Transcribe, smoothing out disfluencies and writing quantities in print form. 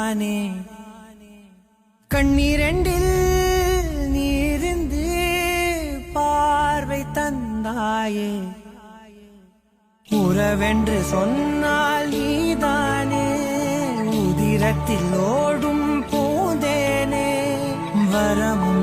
தானே கண்ணீரெண்டில் நீரிந்து பார்வை தந்தாயே உறவென்று சொன்னால் நீதானே உதிரத்தில் ஓடும் பூந்தேனே வரமும்